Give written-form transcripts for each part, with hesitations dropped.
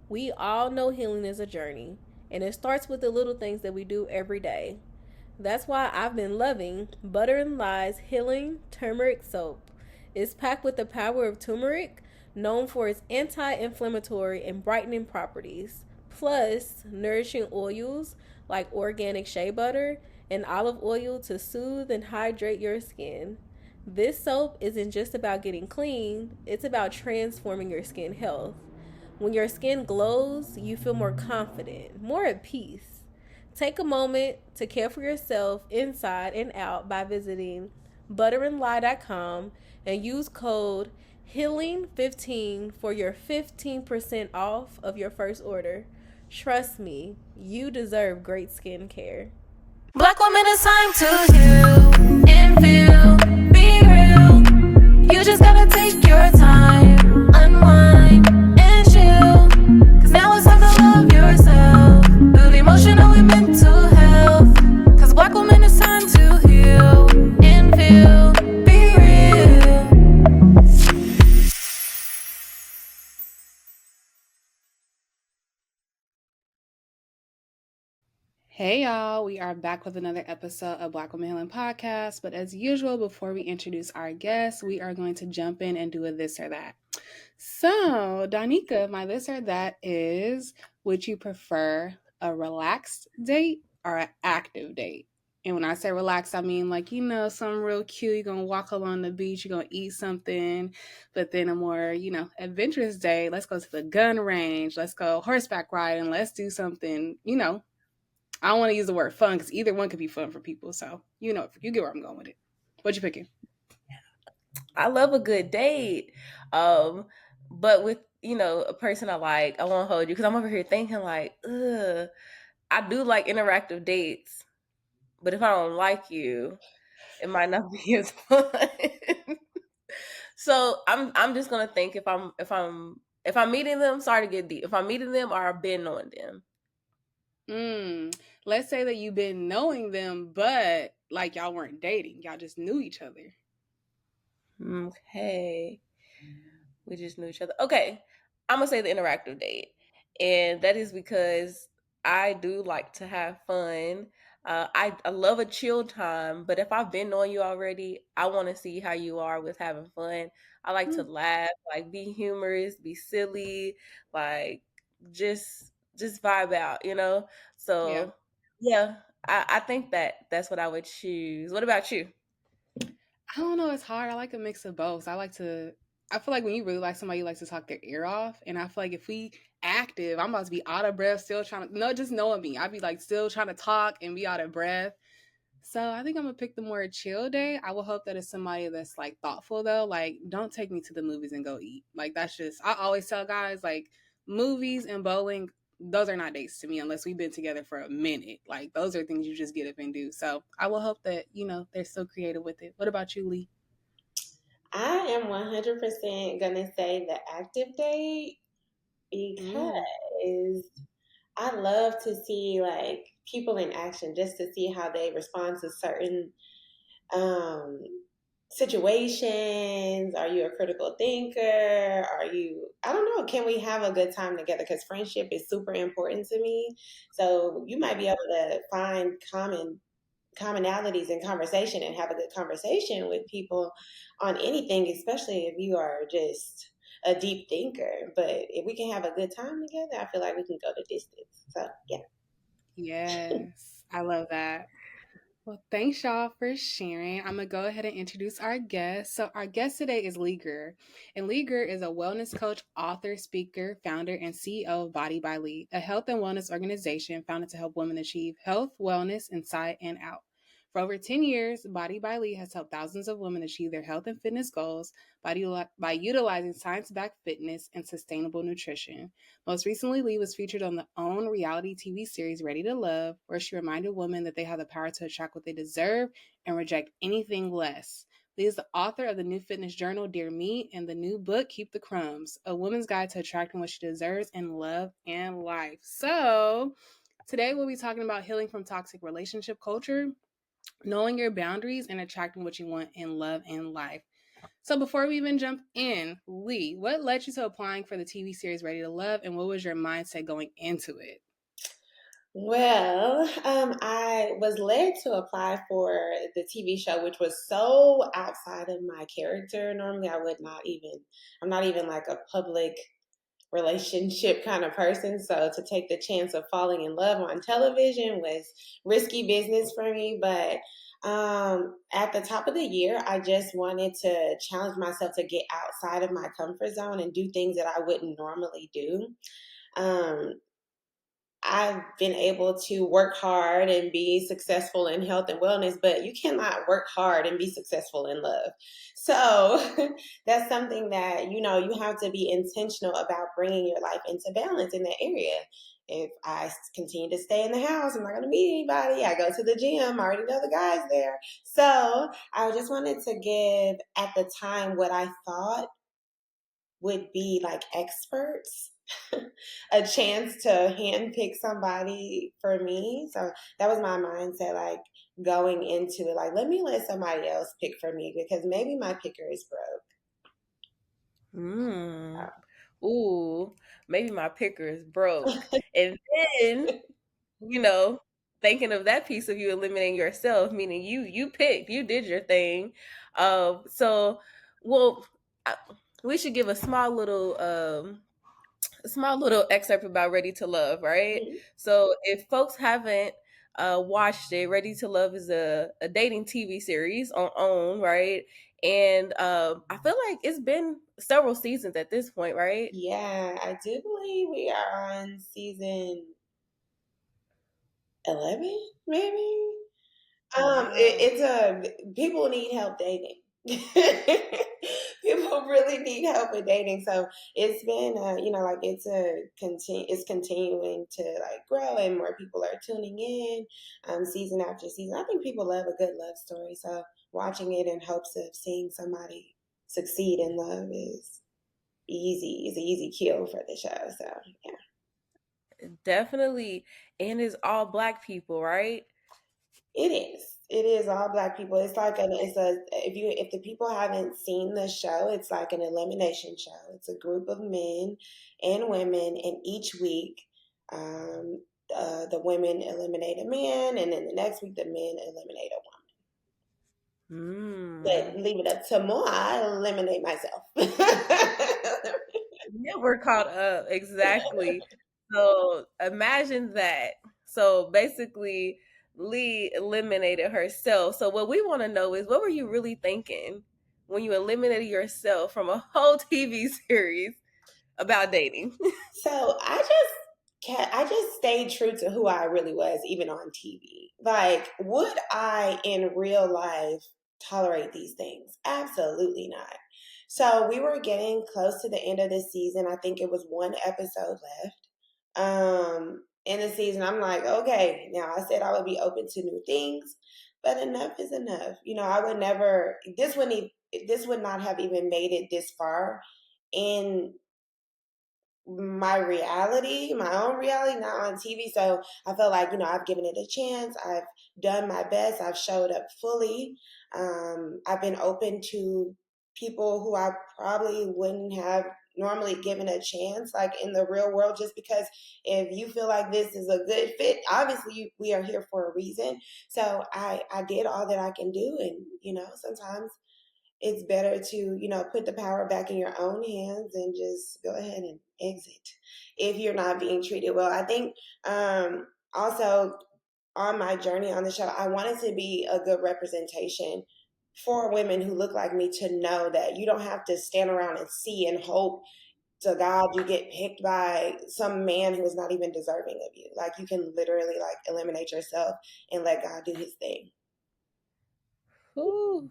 We all know healing is a journey, and it starts with the little things that we do every day. That's why I've been loving Butter and Lie's Healing Turmeric Soap. It's packed with the power of turmeric, known for its anti inflammatory and brightening properties, plus nourishing oils like organic shea butter and olive oil to soothe and hydrate your skin. This soap isn't just about getting clean, it's about transforming your skin health. When your skin glows, you feel more confident, more at peace. Take a moment to care for yourself inside and out by visiting butterandlie.com and use code HEALING15 for your 15% off of your first order. Trust me, you deserve great skincare. Black woman, it's time to heal and feel, be real. You just gotta take your time, unwind and chill. Cause now it's time to love yourself, build emotional and mental health. Cause black woman, it's time to heal and feel, be real. Hey y'all, we are back with another episode of Black Women Healing Podcast. But as usual, before we introduce our guests, we are going to jump in and do a this or that. So, Danica, my this or that is, would you prefer a relaxed date or an active date? And when I say relaxed, I mean like, something real cute. You're going to walk along the beach, you're going to eat something. But then a more, adventurous day, let's go to the gun range, let's go horseback riding, let's do something, I don't want to use the word fun because either one could be fun for people. So, you get where I'm going with it. What you picking? I love a good date. But with, a person I like, I won't hold you because I'm over here thinking like, ugh, I do like interactive dates, but if I don't like you, it might not be as fun. So I'm just gonna think if I'm meeting them, sorry to get deep. If I'm meeting them or I've been knowing them. Let's say that you've been knowing them, but like y'all weren't dating. Y'all just knew each other. Okay. We just knew each other. Okay. I'm gonna say the interactive date. And that is because I do like to have fun. I love a chill time, but if I've been knowing you already, I want to see how you are with having fun. I like to laugh, like be humorous, be silly, like just vibe out. Yeah. So yeah, I think that's what I would choose. What about you? I don't know. It's hard. I like a mix of both. I feel like when you really like somebody, you like to talk their ear off. And I feel like if we active, I'm about to be out of breath, still trying to, no, just knowing me. I'd be like still trying to talk and be out of breath. So I think I'm gonna pick the more chill day. I will hope that it's somebody that's like thoughtful though. Like, don't take me to the movies and go eat. Like that's just I always tell guys like movies and bowling, those are not dates to me unless we've been together for a minute. Like those are things you just get up and do. So I will hope that, they're so creative with it. What about you, Lee? I am 100% going to say the active date Mm. because I love to see like people in action just to see how they respond to certain um, situations. Are you a critical thinker? I don't know, can we have a good time together? Because friendship is super important to me. So you might be able to find commonalities in conversation and have a good conversation with people on anything, especially if you are just a deep thinker. But if we can have a good time together, I feel like we can go the distance. So yeah. Yes. I love that. Well, thanks y'all for sharing. I'm going to go ahead and introduce our guest. So, our guest today is Lee Greer. And Lee Greer is a wellness coach, author, speaker, founder, and CEO of Body by Lee, a health and wellness organization founded to help women achieve health, wellness, inside and out. For over 10 years, Body by Lee has helped thousands of women achieve their health and fitness goals by utilizing science backed fitness and sustainable nutrition. Most recently, Lee was featured on the OWN reality TV series Ready to Love, where she reminded women that they have the power to attract what they deserve and reject anything less. Lee is the author of the new fitness journal, Dear Me, and the new book, Keep the Crumbs, a woman's guide to attracting what she deserves in love and life. So, today we'll be talking about healing from toxic relationship culture, knowing your boundaries, and attracting what you want in love and life. So before we even jump in, Lee, what led you to applying for the TV series Ready to Love, and what was your mindset going into it? Well, I was led to apply for the TV show, which was so outside of my character. Normally, I'm not even like a public relationship kind of person. So to take the chance of falling in love on television was risky business for me. But at the top of the year, I just wanted to challenge myself to get outside of my comfort zone and do things that I wouldn't normally do. Um, I've been able to work hard and be successful in health and wellness, but you cannot work hard and be successful in love. So that's something that, you have to be intentional about bringing your life into balance in that area. If I continue to stay in the house, I'm not going to meet anybody. I go to the gym, I already know the guys there. So I just wanted to give at the time what I thought would be like experts a chance to handpick somebody for me. So that was my mindset, like going into it, like, let me let somebody else pick for me because maybe my picker is broke. Ooh, maybe my picker is broke. And then, you know, thinking of that piece of you eliminating yourself, meaning you picked, you did your thing. So, well, I, we should give a small little excerpt about Ready to Love, right? Mhm. So if folks haven't watched it, Ready to Love is a dating TV series on OWN, right? And I feel like it's been several seasons at this point, right? Yeah, I do believe we are on season 11, maybe. Wow. It's a people need help dating. People really need help with dating. So it's been, like it's continuing to like grow, and more people are tuning in, season after season. I think people love a good love story. So watching it in hopes of seeing somebody succeed in love is easy. Is an easy kill for the show. So yeah. Definitely. And it's all black people, right? It is. It is all black people. It's like if the people haven't seen the show, it's like an elimination show. It's a group of men and women, and each week, the women eliminate a man, and then the next week the men eliminate a woman. But Mm. leave it up to more, I eliminate myself. Yeah, we're caught up. Exactly. So imagine that. So basically, Lee eliminated herself. So what we want to know is what were you really thinking when you eliminated yourself from a whole TV series about dating? So I just stayed true to who I really was, even on TV. Like, would I in real life tolerate these things? Absolutely not. So we were getting close to the end of the season. I think it was one episode left. In the season, I'm like, okay, now I said I would be open to new things, but enough is enough. I would never. This would not have even made it this far in my own reality, not on TV. So I felt like, I've given it a chance. I've done my best. I've showed up fully. I've been open to people who I probably wouldn't have normally given a chance, like in the real world, just because if you feel like this is a good fit, obviously we are here for a reason. So I did all that I can do. And, sometimes it's better to, put the power back in your own hands and just go ahead and exit if you're not being treated well. I think also on my journey on the show, I wanted to be a good representation for women who look like me, to know that you don't have to stand around and see and hope to God you get picked by some man who is not even deserving of you. Like, you can literally like eliminate yourself and let God do his thing. Ooh.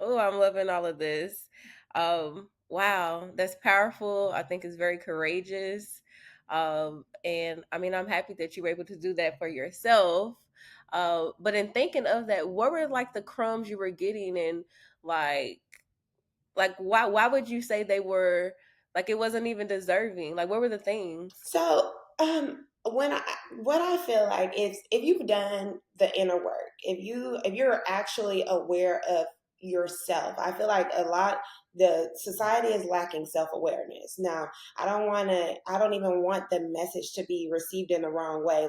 Oh, I'm loving all of this. Wow, that's powerful. I think it's very courageous. And I mean, I'm happy that you were able to do that for yourself. But in thinking of that, what were like the crumbs you were getting, and like, why would you say they were like it wasn't even deserving? Like, what were the things? So, when what I feel like is, if you've done the inner work, if you're actually aware of yourself. I feel like the society is lacking self-awareness. Now, I don't even want the message to be received in the wrong way,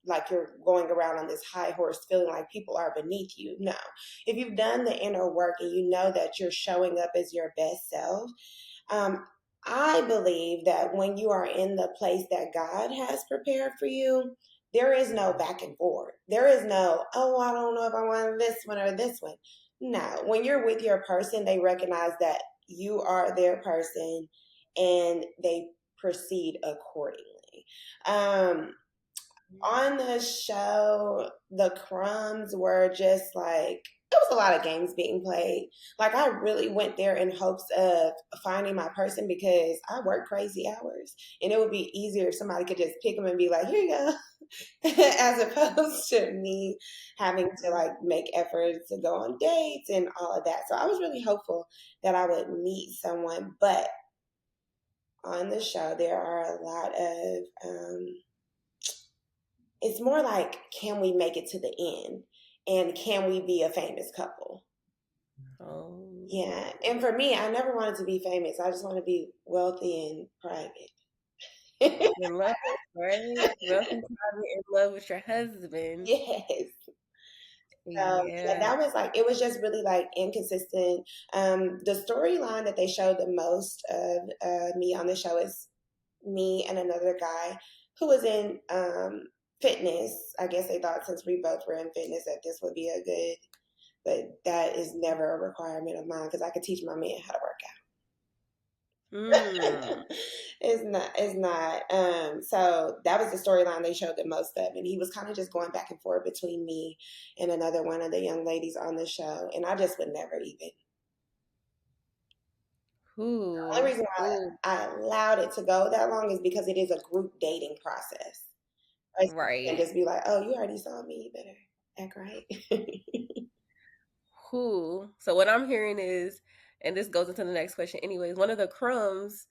like you're going around on this high horse feeling like people are beneath you. No. If you've done the inner work and you know that you're showing up as your best self, I believe that when you are in the place that God has prepared for you, there is no back and forth. There is no, oh, I don't know if I want this one or this one. No, when you're with your person, they recognize that you are their person and they proceed accordingly. On the show, the crumbs were just like, there was a lot of games being played. Like, I really went there in hopes of finding my person because I work crazy hours, and it would be easier if somebody could just pick them and be like, here you go, as opposed to me having to like make efforts to go on dates and all of that. So I was really hopeful that I would meet someone, but on the show, there are a lot of, it's more like, can we make it to the end? And can we be a famous couple? Oh. Yeah. And for me, I never wanted to be famous. I just want to be wealthy and private. In love, right? Wealthy, private, in love with your husband. Yes. Yeah. That was like, it was just really like inconsistent. The storyline that they showed the most of me on the show is me and another guy who was in fitness. I guess they thought since we both were in fitness that this would be a good, but that is never a requirement of mine because I could teach my man how to work out. It's not. So that was the storyline they showed the most of, and he was kind of just going back and forth between me and another one of the young ladies on the show, and I just would never even. The only reason why I allowed it to go that long is because it is a group dating process. Right. And just be like, oh, you already saw me, you better act right. So what I'm hearing is, and this goes into the next question anyways, one of the crumbs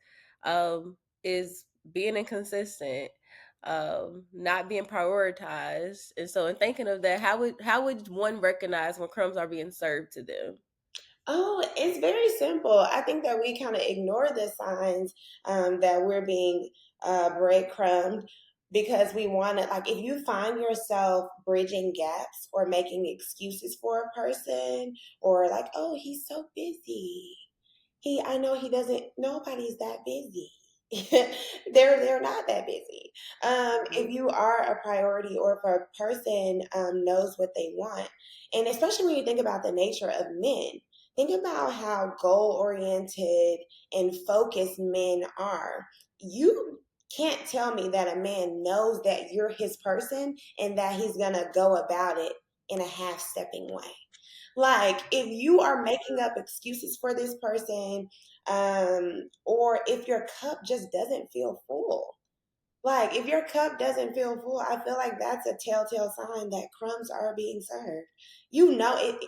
is being inconsistent, not being prioritized. And so in thinking of that, how would one recognize when crumbs are being served to them? Oh, it's very simple. I think that we kind of ignore the signs that we're being breadcrumbed because we want to, like, if you find yourself bridging gaps or making excuses for a person, or like, oh, he's so busy. I know he doesn't, nobody's that busy. They're not that busy. If you are a priority or if a person knows what they want, and especially when you think about the nature of men, think about how goal oriented and focused men are. You can't tell me that a man knows that you're his person and that he's gonna go about it in a half-stepping way. Like, if you are making up excuses for this person, or if your cup just doesn't feel full. Like, if your cup doesn't feel full, I feel like that's a telltale sign that crumbs are being served. You know it,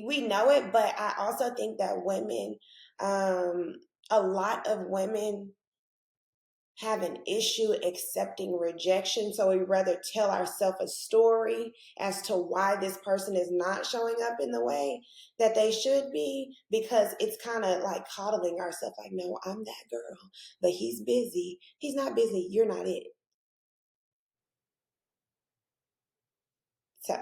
we know it, but I also think that women, a lot of women have an issue accepting rejection. So we rather tell ourselves a story as to why this person is not showing up in the way that they should be, because it's kind of like coddling ourselves, like, no, I'm that girl, but he's busy. He's not busy. You're not it. So.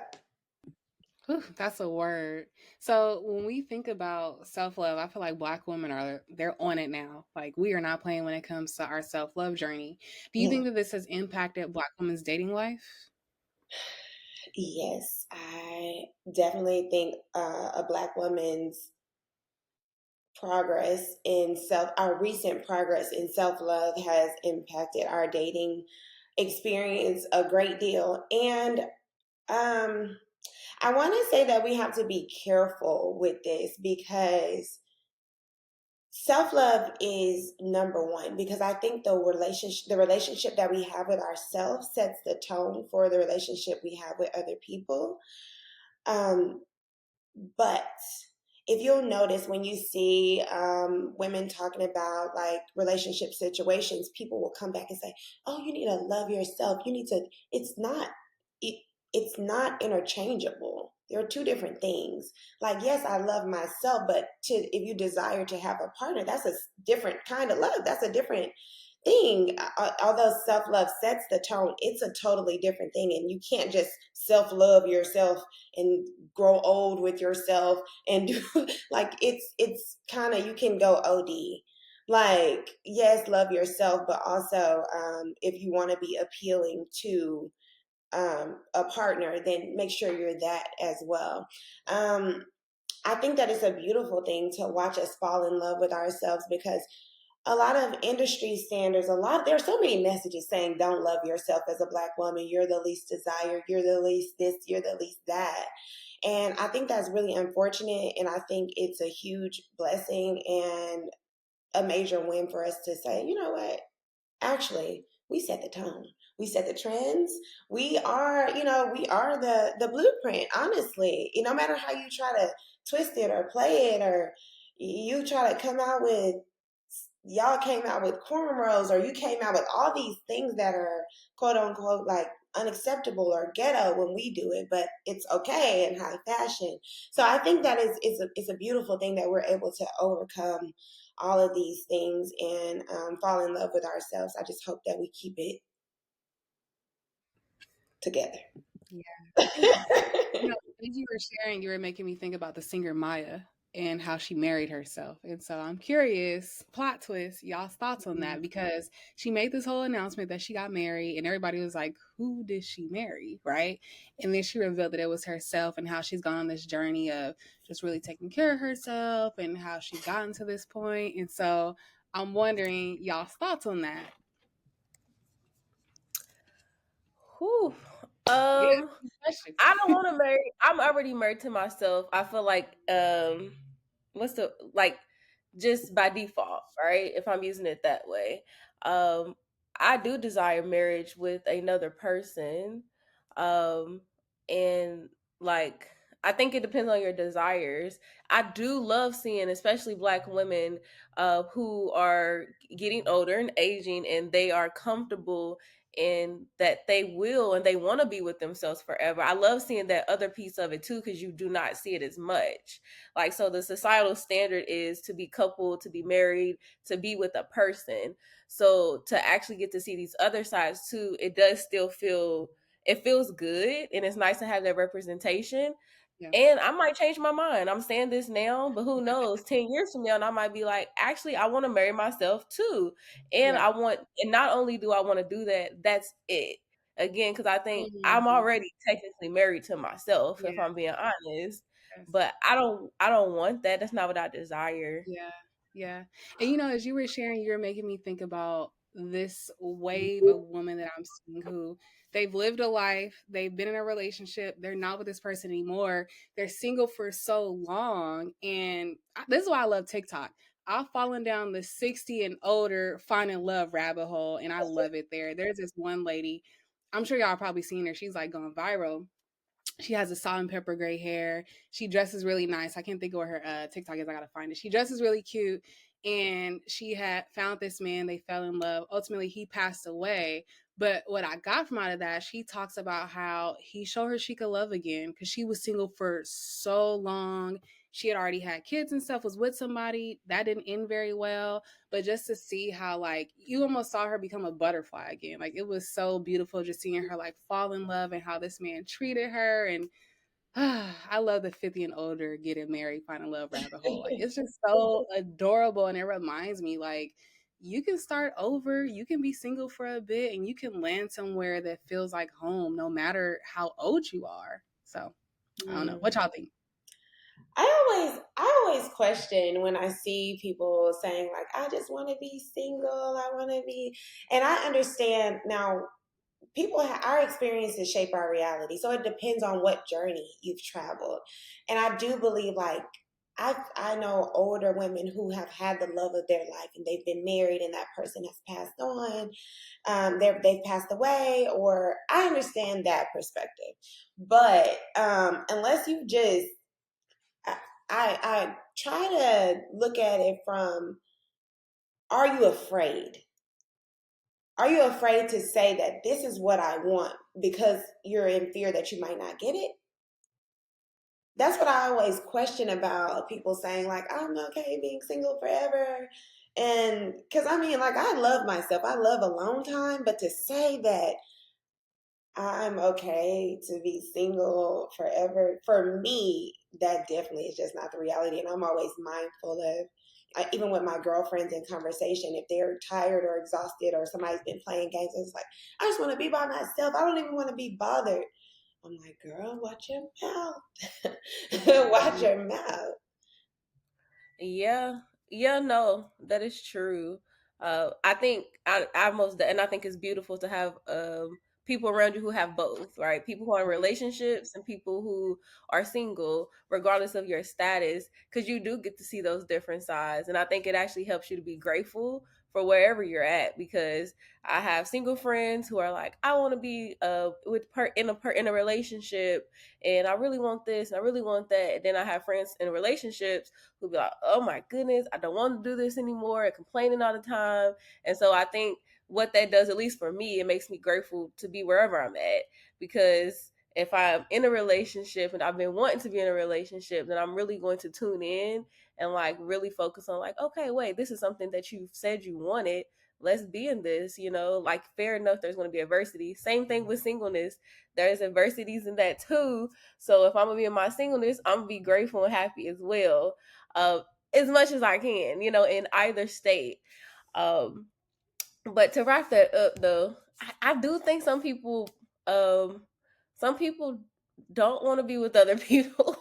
Whew, that's a word. So when we think about self-love, I feel like Black women they're on it now. Like, we are not playing when it comes to our self-love journey. Do you think that this has impacted Black women's dating life? Yes, I definitely think a Black woman's our recent progress in self-love has impacted our dating experience a great deal. And I want to say that we have to be careful with this because self-love is number one, because I think the relationship that we have with ourselves sets the tone for the relationship we have with other people. But if you'll notice, when you see women talking about like relationship situations, people will come back and say, oh, you need to love yourself. You need to, it's not, it's not interchangeable. There are two different things. Like, yes, I love myself, but if you desire to have a partner, that's a different kind of love. That's a different thing. Although self-love sets the tone, it's a totally different thing. And you can't just self-love yourself and grow old with yourself and do like it's kind of, you can go OD. Like, yes, love yourself, but also if you want to be appealing to a partner, then make sure you're that as well. I think that it's a beautiful thing to watch us fall in love with ourselves, because a lot of industry standards, there are so many messages saying don't love yourself as a Black woman. You're the least desired. You're the least this. You're the least that. And I think that's really unfortunate. And I think it's a huge blessing and a major win for us to say, you know what? Actually, we set the tone. We set the trends. We are, we are the blueprint, honestly. No matter how you try to twist it or play it, or you try to come out with, y'all came out with cornrows, or you came out with all these things that are quote unquote like unacceptable or ghetto when we do it, but it's okay in high fashion. So I think that it's a beautiful thing that we're able to overcome all of these things and fall in love with ourselves. I just hope that we keep it together. Yeah. As you were sharing, you were making me think about the singer Maya and how she married herself. And so I'm curious, plot twist, y'all's thoughts on that, because she made this whole announcement that she got married and everybody was like, who did she marry? Right. And then she revealed that it was herself, and how she's gone on this journey of just really taking care of herself and how she's gotten to this point. And so I'm wondering y'all's thoughts on that. Whew. Yeah, I don't want to marry. I'm already married to myself. I feel like what's the like just by default, right? If I'm using it that way. I do desire marriage with another person. Um and like I think it depends on your desires. I do love seeing especially Black women who are getting older and aging, and they are comfortable and that they will and they want to be with themselves forever. I love seeing that other piece of it too, because you do not see it as much. Like, so the societal standard is to be coupled, to be married, to be with a person. So to actually get to see these other sides too, it does still feel, it feels good, and it's nice to have that representation. Yeah. And I might change my mind. I'm saying this now, but who knows? 10 years from now, and I might be like, actually, I want to marry myself too. And Yeah. and not only do I want to do that, that's it. Again, because I think I'm Mhm. already technically married to myself, if Yeah. I'm being honest. Yes. But I don't want that. That's not what I desire. Yeah, yeah. And as you were sharing, you were making me think about this wave of women that I'm seeing who they've lived a life, they've been in a relationship, they're not with this person anymore, they're single for so long. And this is why I love TikTok. I've fallen down the 60 and older finding love rabbit hole, and I love it there. There's this one lady, I'm sure y'all probably seen her, she's like going viral. She has a salt and pepper gray hair. She dresses really nice. I can't think of what her TikTok is. I gotta find it. She dresses really cute, and she had found this man. They fell in love. Ultimately, he passed away. But what I got from out of that, she talks about how he showed her she could love again because she was single for so long. She had already had kids and stuff, was with somebody that didn't end very well. But just to see how, like, you almost saw her become a butterfly again. Like, it was so beautiful just seeing her, like, fall in love and how this man treated her. And I love the 50 and older getting married, finding love rabbit hole. Like, it's just so adorable. And it reminds me, like, you can start over, you can be single for a bit, and you can land somewhere that feels like home no matter how old you are. So, I don't know. What y'all think? I always question when I see people saying like, I just want to be single. I want to be, and I understand now. Our experiences shape our reality, so it depends on what journey you've traveled. And I do believe, like, I know older women who have had the love of their life, and they've been married, and that person has passed on. They've passed away, or I understand that perspective. But unless you just I try to look at it from, are you afraid? Are you afraid to say that this is what I want, because you're in fear that you might not get it. That's what I always question about people saying, like, I'm okay being single forever. And because I mean, like, I love myself, I love alone time, but to say that I'm okay to be single forever, for me, that definitely is just not the reality. And I'm always mindful of, even with my girlfriends in conversation, if they're tired or exhausted or somebody's been playing games, it's like, I just want to be by myself. I don't even want to be bothered. I'm like, girl, watch your mouth. Watch your mouth. Yeah, yeah, no, that is true. I think I most and I think it's beautiful to have people around you who have both, right? People who are in relationships and people who are single, regardless of your status, because you do get to see those different sides, and I think it actually helps you to be grateful for wherever you're at. Because I have single friends who are like, I want to be in a relationship, and I really want this, and I really want that. And then I have friends in relationships who be like, oh my goodness, I don't want to do this anymore, and complaining all the time. And so I think what that does, at least for me, it makes me grateful to be wherever I'm at. Because if I'm in a relationship and I've been wanting to be in a relationship, then I'm really going to tune in and like really focus on like, okay, wait, this is something that you said you wanted. Let's be in this, like fair enough, there's going to be adversity. Same thing with singleness. There's adversities in that too. So if I'm going to be in my singleness, I'm going to be grateful and happy as well, uh, as much as I can, in either state. Um, but to wrap that up, though, I do think some people don't want to be with other people.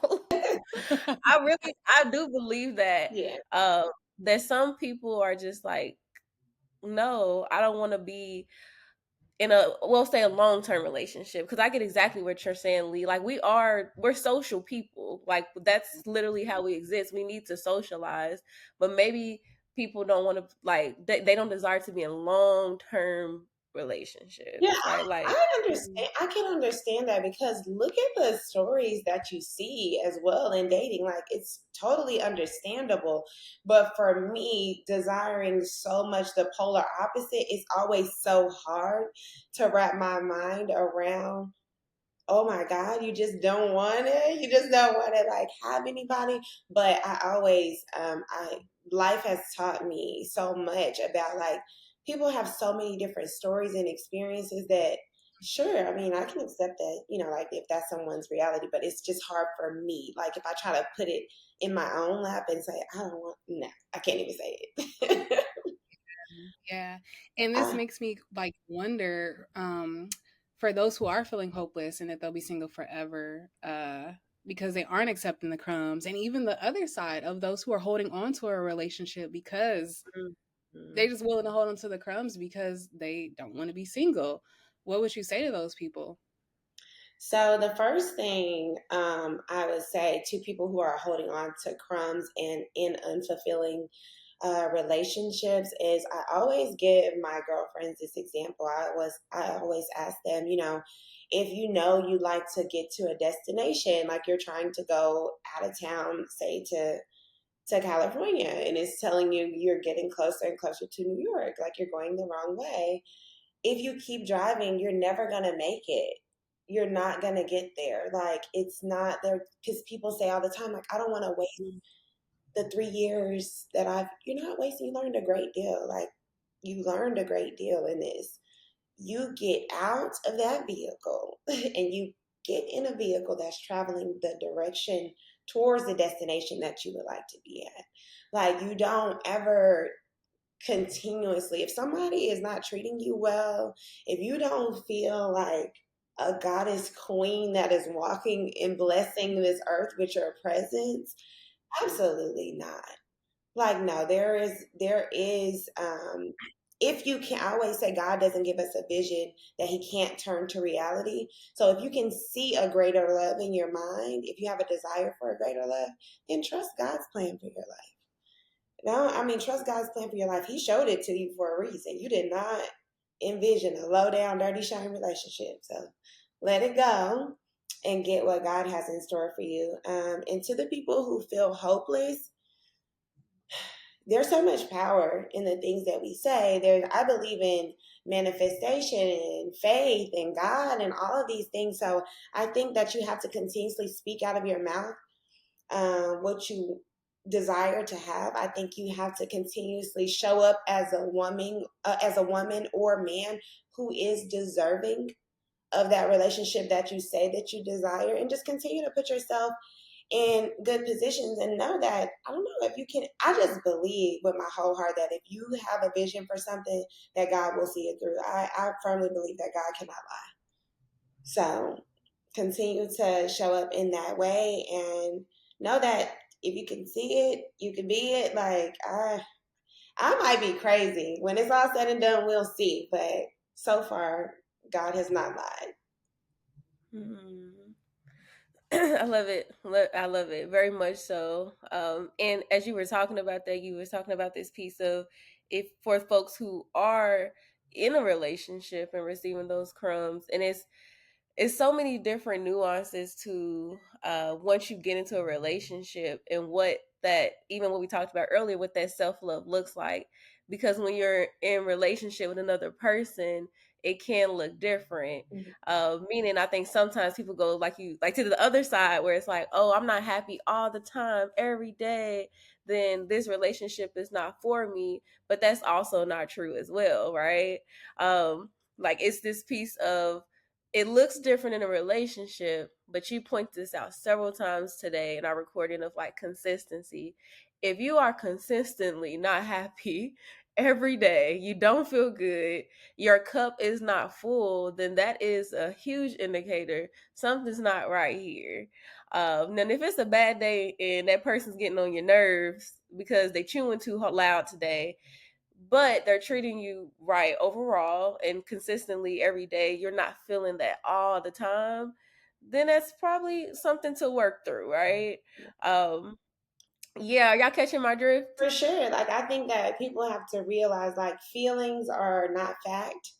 I do believe that. Yeah. That some people are just like, no, I don't want to be in we'll say a long-term relationship, because I get exactly what you're saying, Lee. Like we're social people. Like that's literally how we exist. We need to socialize, but maybe people don't want to, like they don't desire to be in long-term relationships, Yeah, right? Like I understand. I can understand that because look at the stories that you see as well in dating. Like, it's totally understandable. But for me, desiring so much the polar opposite is always so hard to wrap my mind around. Oh my God, you just don't want it. You just don't want to like have anybody. But I always, life has taught me so much about like people have so many different stories and experiences that, sure, I mean, I can accept that, like if that's someone's reality, but it's just hard for me. Like if I try to put it in my own lap and say, I don't want, no, I can't even say it. Yeah. And this I, makes me like wonder, for those who are feeling hopeless and that they'll be single forever, because they aren't accepting the crumbs, and even the other side of those who are holding on to a relationship because they're just willing to hold on to the crumbs because they don't want to be single. What would you say to those people? So the first thing I would say to people who are holding on to crumbs and in unfulfilling relationships is I always give my girlfriends this example. I always ask them, if you like to get to a destination, like you're trying to go out of town, say to California, and it's telling you you're getting closer and closer to New York, like you're going the wrong way. If you keep driving, you're never gonna make it. You're not gonna get there. Like it's not there because people say all the time, like, I don't want to waste the 3 years that you're not wasting, you learned a great deal. Like you learned a great deal in this. You get out of that vehicle and you get in a vehicle that's traveling the direction towards the destination that you would like to be at. Like you don't ever continuously, if somebody is not treating you well, if you don't feel like a goddess queen that is walking and blessing this earth with your presence, absolutely not. Like no, there is if you can, I always say God doesn't give us a vision that he can't turn to reality. So if you can see a greater love in your mind, if you have a desire for a greater love, then trust God's plan for your life. No, I mean, trust God's plan for your life. He showed it to you for a reason. You did not envision a low down, dirty, shiny relationship. So let it go and get what God has in store for you. And to the people who feel hopeless, there's so much power in the things that we say. I believe in manifestation and faith and God and all of these things. So I think that you have to continuously speak out of your mouth what you desire to have. I think you have to continuously show up as a woman or man who is deserving of that relationship that you say that you desire, and just continue to put yourself in good positions and know that, I don't know if you can, I just believe with my whole heart that if you have a vision for something, that God will see it through. I firmly believe that God cannot lie. So continue to show up in that way and know that if you can see it, you can be it. Like, I might be crazy. When it's all said and done, we'll see. But so far, God has not lied. Mm-hmm. I love it. I love it very much so. And as you were talking about that, you were talking about this piece of, if for folks who are in a relationship and receiving those crumbs, and it's so many different nuances to once you get into a relationship, and what that, even what we talked about earlier, what that self-love looks like. Because when you're in relationship with another person, it can look different. Meaning, I think sometimes people go like to the other side, where it's like, oh, I'm not happy all the time, every day, then this relationship is not for me. But that's also not true as well, right? Like, it's this piece of, it looks different in a relationship, but you point this out several times today in our recording of like consistency. If you are consistently not happy every day, you don't feel good, your cup is not full, then that is a huge indicator something's not right here. Then if it's a bad day and that person's getting on your nerves because they chewing too loud today, but they're treating you right overall and consistently every day, you're not feeling that all the time, then that's probably something to work through, right? Yeah, y'all catching my drift? For sure. Like, I think that people have to realize, like, feelings are not fact.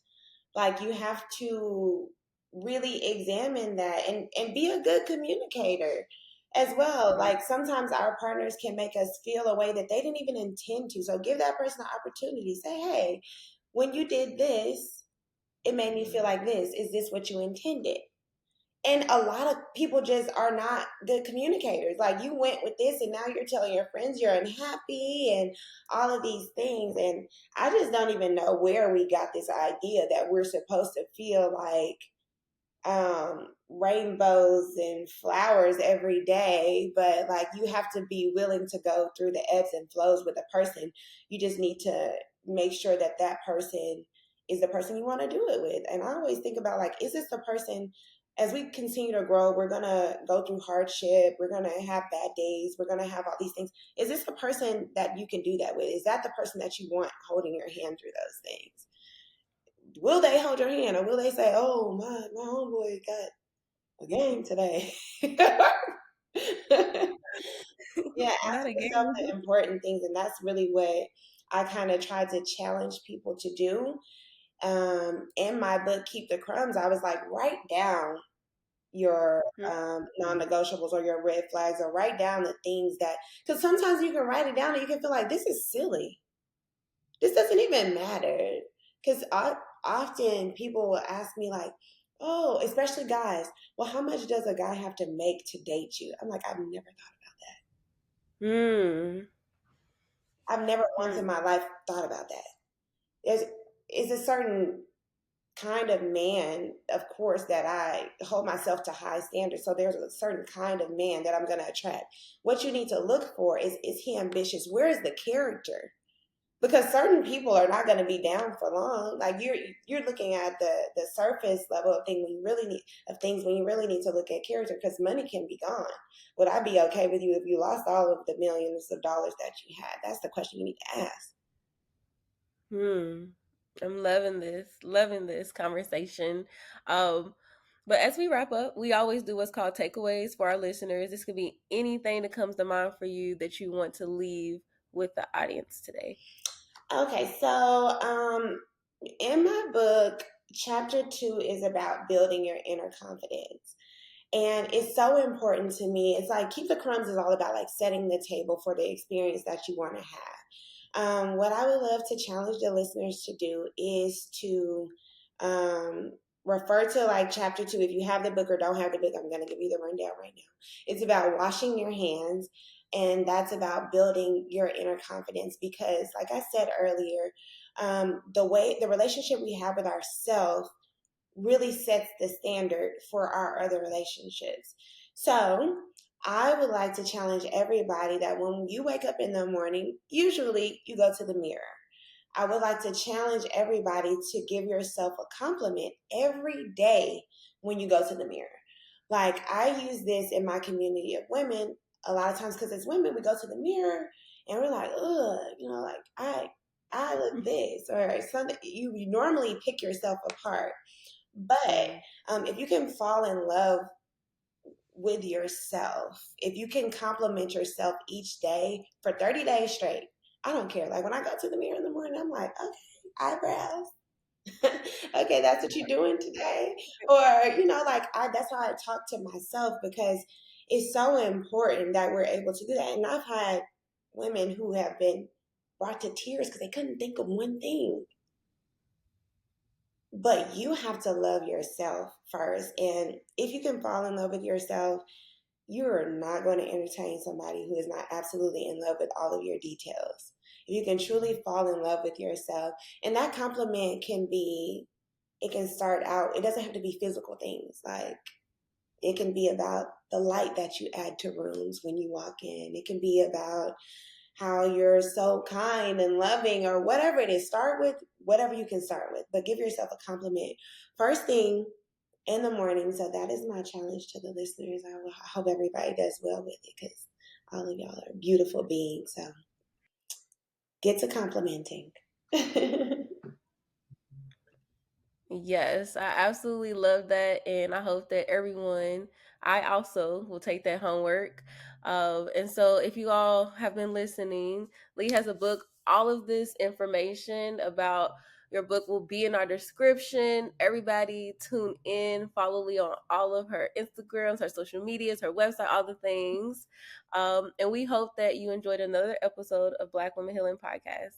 Like, you have to really examine that and be a good communicator as well. Like, sometimes our partners can make us feel a way that they didn't even intend to. So give that person the opportunity. Say, hey, when you did this, it made me feel like this. Is this what you intended? And a lot of people just are not good communicators. Like, you went with this and now you're telling your friends you're unhappy and all of these things. And I just don't even know where we got this idea that we're supposed to feel like rainbows and flowers every day, but like, you have to be willing to go through the ebbs and flows with a person. You just need to make sure that that person is the person you want to do it with. And I always think about, like, is this the person, as we continue to grow, we're going to go through hardship, we're going to have bad days, we're going to have all these things. Is this the person that you can do that with? Is that the person that you want holding your hand through those things? Will they hold your hand, or will they say, oh, my homeboy got a game today? Yeah, Not ask again. yourself the important things. And that's really what I kind of try to challenge people to do. In my book, Keep the Crumbs, I was like, write down your non-negotiables or your red flags, or write down the things that, because sometimes you can write it down and you can feel like, this is silly. This doesn't even matter. Because often people will ask me, like, oh, especially guys, well, how much does a guy have to make to date you? I'm like, I've never thought about that. I've never once in my life thought about that. There's a certain kind of man, of course, that I hold myself to high standards. So there's a certain kind of man that I'm going to attract. What you need to look for is he ambitious? Where is the character? Because certain people are not going to be down for long. Like, you're looking at the surface level of things when you really need to look at character, because money can be gone. Would I be okay with you if you lost all of the millions of dollars that you had? That's the question you need to ask. I'm loving this conversation. But as we wrap up, we always do what's called takeaways for our listeners. This could be anything that comes to mind for you that you want to leave with the audience today. Okay, so in my book, chapter 2 is about building your inner confidence. And it's so important to me. It's like, Keep the Crumbs is all about, like, setting the table for the experience that you want to have. What I would love to challenge the listeners to do is to refer to like chapter 2. If you have the book or don't have the book, I'm going to give you the rundown right now. It's about washing your hands, and that's about building your inner confidence, because like I said earlier, the relationship we have with ourselves really sets the standard for our other relationships. So I would like to challenge everybody that when you wake up in the morning, usually you go to the mirror. I would like to challenge everybody to give yourself a compliment every day when you go to the mirror. Like, I use this in my community of women a lot of times, because as women, we go to the mirror and we're like, ugh, like I look this, or something. You normally pick yourself apart. But if you can fall in love with yourself, if you can compliment yourself each day for 30 days straight, I don't care. Like, when I go to the mirror in the morning, I'm like, okay, eyebrows. Okay, that's what you're doing today. Or, that's how I talk to myself, because it's so important that we're able to do that. And I've had women who have been brought to tears because they couldn't think of one thing. But you have to love yourself first. And if you can fall in love with yourself, you're not going to entertain somebody who is not absolutely in love with all of your details. If you can truly fall in love with yourself, and that compliment it can start out, it doesn't have to be physical things. Like, it can be about the light that you add to rooms when you walk in. It can be about how you're so kind and loving, or whatever it is. Start with whatever you can start with, but give yourself a compliment first thing in the morning. So that is my challenge to the listeners. I hope everybody does well with it, because all of y'all are beautiful beings. So get to complimenting. Yes, I absolutely love that, and I hope that I also will take that homework. And so, if you all have been listening, Lee has a book. All of this information about your book will be in our description. Everybody tune in, follow Lee on all of her Instagrams, her social medias, her website, all the things. And we hope that you enjoyed another episode of Black Women Healing Podcast.